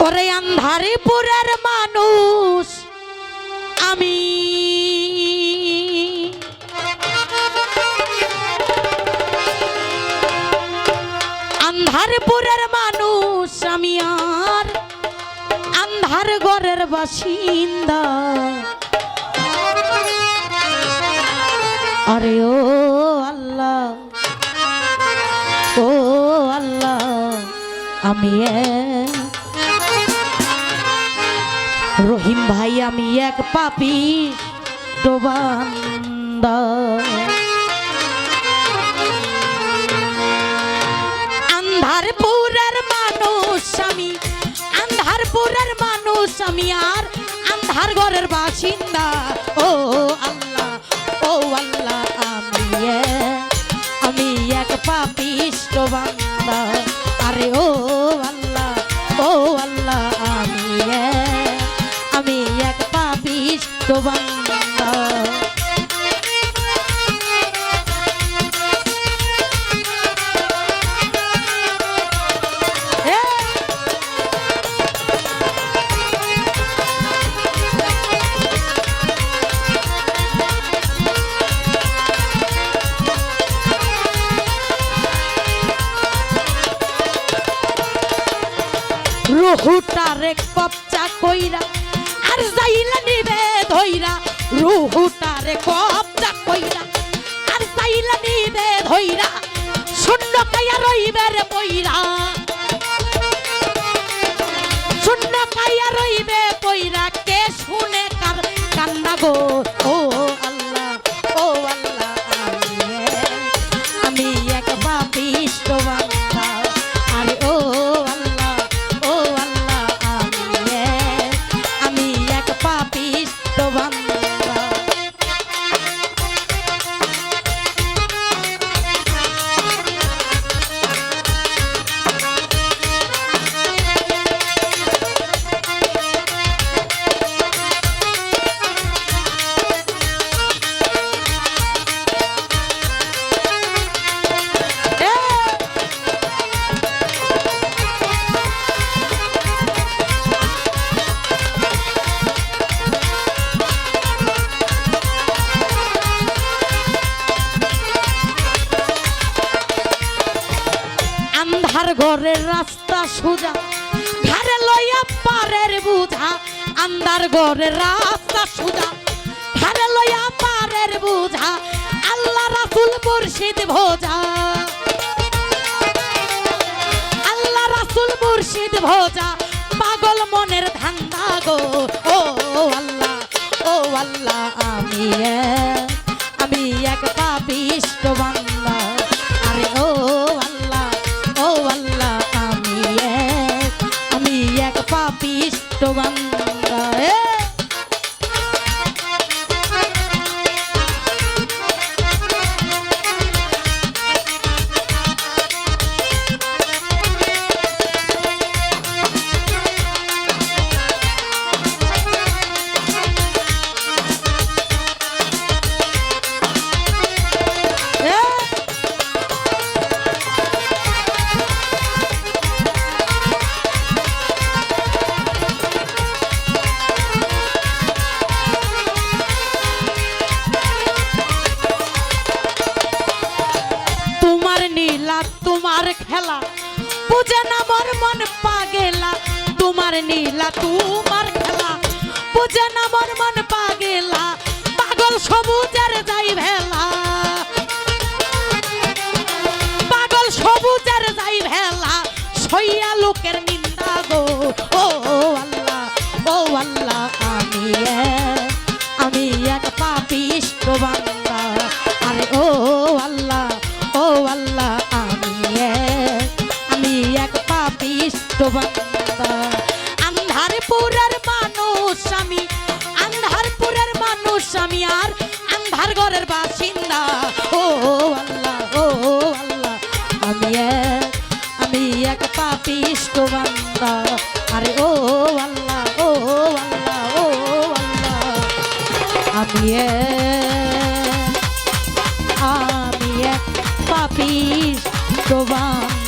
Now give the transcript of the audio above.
ওরে আন্ধারপুরের মানুষ আমি, আন্ধারপুরের মানুষ আমি আর আন্ধার ঘরের বাসিন্দা। আরে ও আল্লাহ, ও আল্লাহ, আমি রহিম ভাই, আমি এক পাপিষ্ঠ বান্দা। আন্ধারপুরের মানুষ আমি, আন্ধারপুরের মানুষ আমি আর আন্ধার ঘরের বাসিন্দা। ও আল্লাহ, ও আল্লাহ, আমি এক পাপিষ্ঠ বান্দা। আরে ও আল্লাহ, ও আল্লাহ, আমি এক পাপিষ্ঠ বান্দা। রুহুটারে কবজা কইরা আর যাইলা নিবে ধইরা, রুহুটারে কবজা কইরা আর যাইলা নিবে ধইরা, শূন্য কায়া রইবে রে পইরা, শূন্য কায়া রইবে পইরা, কে শুনে কার কান্না গো। ও আল্লাহ, ও আল্লাহ, আমি এক পাপিষ্ঠ বান্দা। আরে ও ঘরের রাস্তা সোজা, ধারে লইয়া পারের বুঝা, আন্ধার ঘরের রাস্তা সোজা, ধারে লইয়া পারের বুঝা, আল্লাহ রাসূল মুর্শিদ ভোজা, আল্লাহ রাসূল মুর্শিদ ভোজা, পাগল মনের ধান্দা গো। ও আল্লাহ, ও আল্লাহ, আমি এক পাপিষ্ঠ বান্দা। আরে ও আল্লাহ, ও আল্লাহ, আমি এক পাপিষ্ঠ বান্দা। তোমার খেলা বুঝে না মোর মন পাগেলা, তোমার নীলা তোমার খেলা বুঝে না মোর মন পাগেলা, পাগল সবুজের যাই ভেলা, পাগল সবুজের যাই ভেলা, সইয়া লোকের নিন্দা গো। ও আল্লাহ, ও আল্লাহ, আমি এক পাপিষ্ঠ বান্দা। আরে ও আল্লাহ, ও আল্লাহ, আমি এক পাপিষ্ঠ বান্দা। আন্ধারপুরের মানুষ আমি, আন্ধারপুরের মানুষ আমি আর আন্ধার ঘরের বাসিন্দা। ও আল্লাহ, ও আল্লাহ, আমি এক পাপিষ্ঠ বান্দা। আরে ও আল্লাহ, ও আল্লাহ, ও আল্লাহ, আমি এক পাপিষ্ঠ বান্দা।